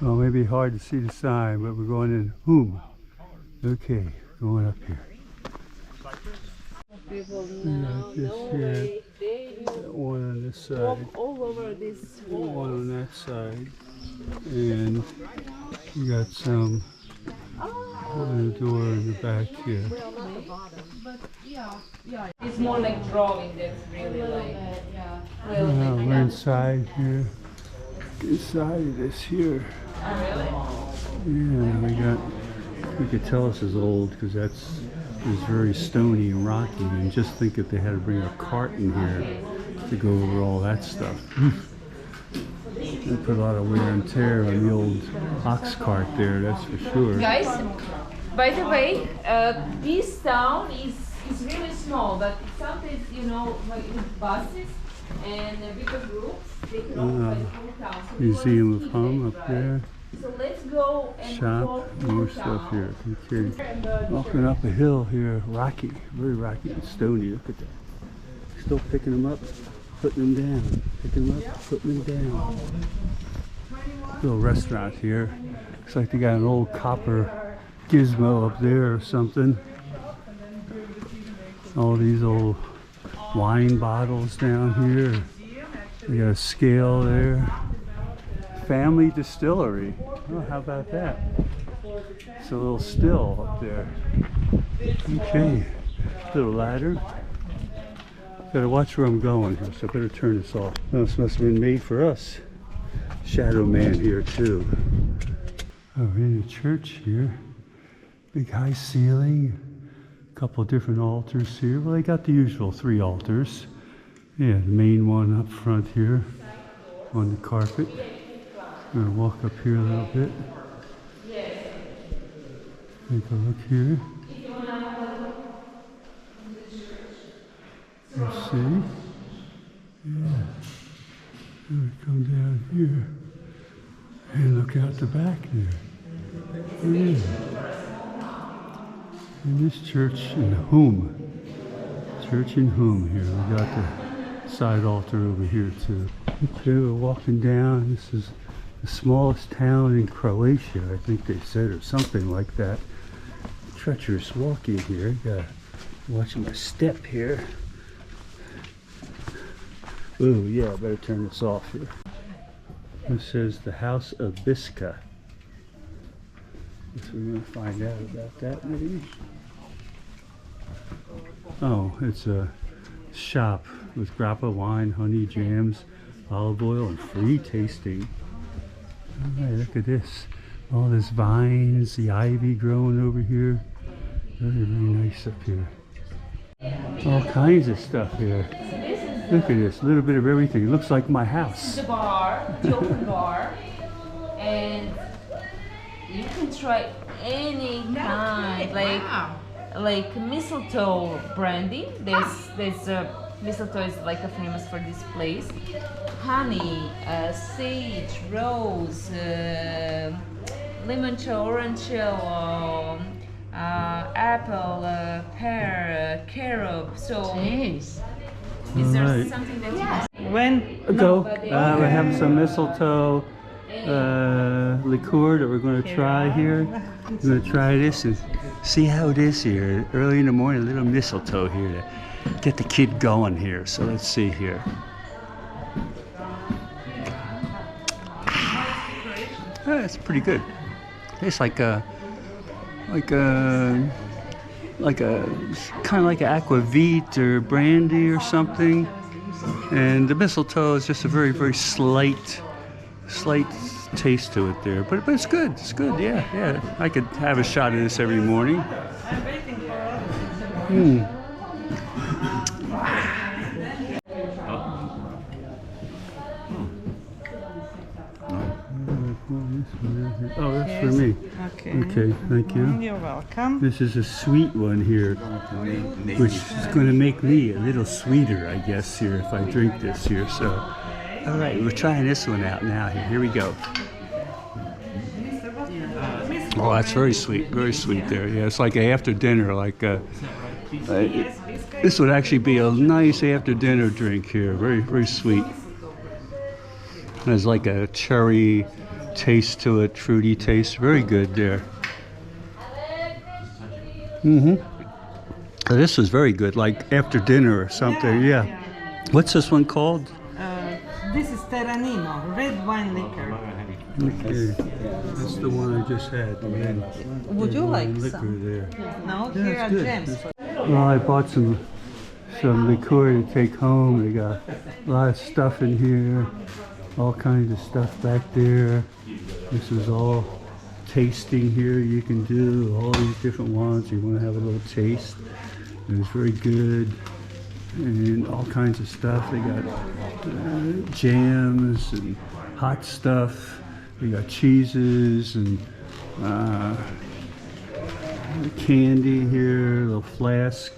Well, maybe hard to see the sign, but we're going in whom? Okay, going up here. People now, this here, one on this side, walk all over this wall. One on that side, and you got some on the door in the back here. Well, not the bottom, but yeah. It's more like drawing. That's really like We're inside here. Inside of this here. Oh, really? Yeah, we could tell this is old because it's very stony and rocky, and just think if they had to bring a cart in here to go over all that stuff. They put a lot of wear and tear on the old ox cart there, that's for sure. Guys, by the way, this town is really small, but sometimes, you know, like with buses and bigger groups, they can occupy the whole town. So Museum of Hum up there. So let's go and Shop, more stuff here. Okay. Walking up a hill here, rocky, very rocky and stony. Look at that. Still picking them up, putting them down. Picking them up, putting them down. Little restaurant here. Looks like they got an old copper gizmo up there or something. All these old wine bottles down here. We got a scale there. Family distillery. Oh, how about that? It's a little still up there. Okay, little ladder. Gotta watch where I'm going here, so I better turn this off. Oh, this must have been made for us. Shadow man here too. Oh, we're in a church here. Big high ceiling. A couple different altars here. Well, they got the usual 3 altars. Yeah, the main one up front here on the carpet. I'm gonna walk up here a little bit. Take a look here. Let's see. Yeah. And we come down here and look out the back there. Yeah. And this church in Whom. Church in Whom here. We got the side altar over here too. Okay, we're walking down. This is the smallest town in Croatia, I think they said, or something like that. Treacherous walking here. Gotta watch my step here. Ooh, yeah, I better turn this off here. This says the House of Biska. Guess we're gonna find out about that maybe. Oh, it's a shop with grappa wine, honey, jams, olive oil, and free tasting. All right, look at this. All this vines, the ivy growing over here. Very, very nice up here. All kinds of stuff here. Look at this, a little bit of everything. It looks like my house. The bar, the open bar, and you can try any kind, like mistletoe brandy. There's mistletoe is like a famous for this place. Honey, sage, rose, limoncello, orangello, apple, pear, carob. So Jeez. is there Right. something that When? Go. We have some mistletoe liqueur that we're going to try here. We're going to try this and see how it is here. Early in the morning, a little mistletoe here to get the kid going here. So let's see here. It's pretty good. It's like a kind of like an aquavit or brandy or something. And the mistletoe is just a very, very slight taste to it there. But it's good. It's good. Yeah. I could have a shot of this every morning. I'm waiting for Oh, that's for me. Okay, thank you. You're welcome. This is a sweet one here, which is going to make me a little sweeter, I guess, here if I drink this here. So, all right, we're trying this one out now. Here we go. Oh, that's very sweet there. Yeah, it's like after dinner, this would actually be a nice after dinner drink here. Very, very sweet. There's like a cherry taste to it, fruity taste. Very good there. Mm-hmm. This is very good, like after dinner or something. Yeah. What's this one called? This is Terranino, red wine liquor. Okay. That's the one I just had. The red Would you like liquor some? there. No, Yeah, here it's are good. gems. Well, I bought some liqueur to take home. They got a lot of stuff in here, all kinds of stuff back there. This is all tasting here. You can do all these different ones. You want to have a little taste. And it's very good, and all kinds of stuff. They got jams and hot stuff. They got cheeses and candy here, a little flask,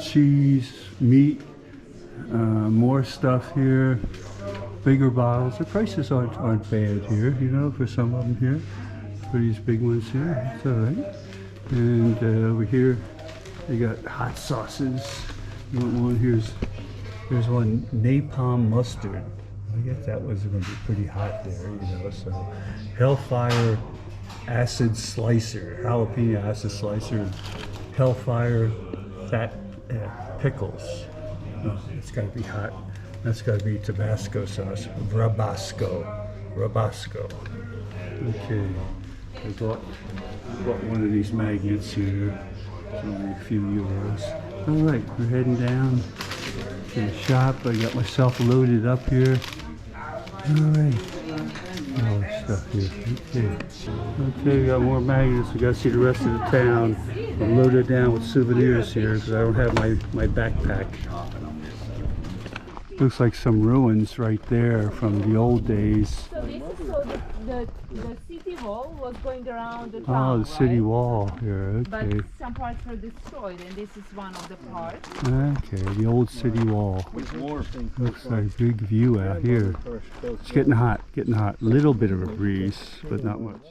cheese, meat, more stuff here, bigger bottles. The prices aren't bad here, you know, for some of them here, for these big ones here. It's all right. And over here, they got hot sauces. You want one? Here's one napalm mustard. I guess that was going to be pretty hot there, you know. So, Hellfire acid slicer, jalapeno acid slicer, Hellfire fat pickles. Oh, it's got to be hot. That's got to be Tabasco sauce, Rabasco. Okay, I bought one of these magnets here. It's only a few euros. All right, we're heading down to the shop. I got myself loaded up here. All right, all this stuff here. Okay, we got more magnets. We got to see the rest of the town. I'm loaded down with souvenirs here because I don't have my backpack. Looks like some ruins right there from the old days. So this is the city wall was going around the town. Oh, the city right? wall here. But Okay. some parts were destroyed, and this is one of the parts. Okay, the old city wall. Looks like a big view out here. It's getting hot, Little bit of a breeze, but not much.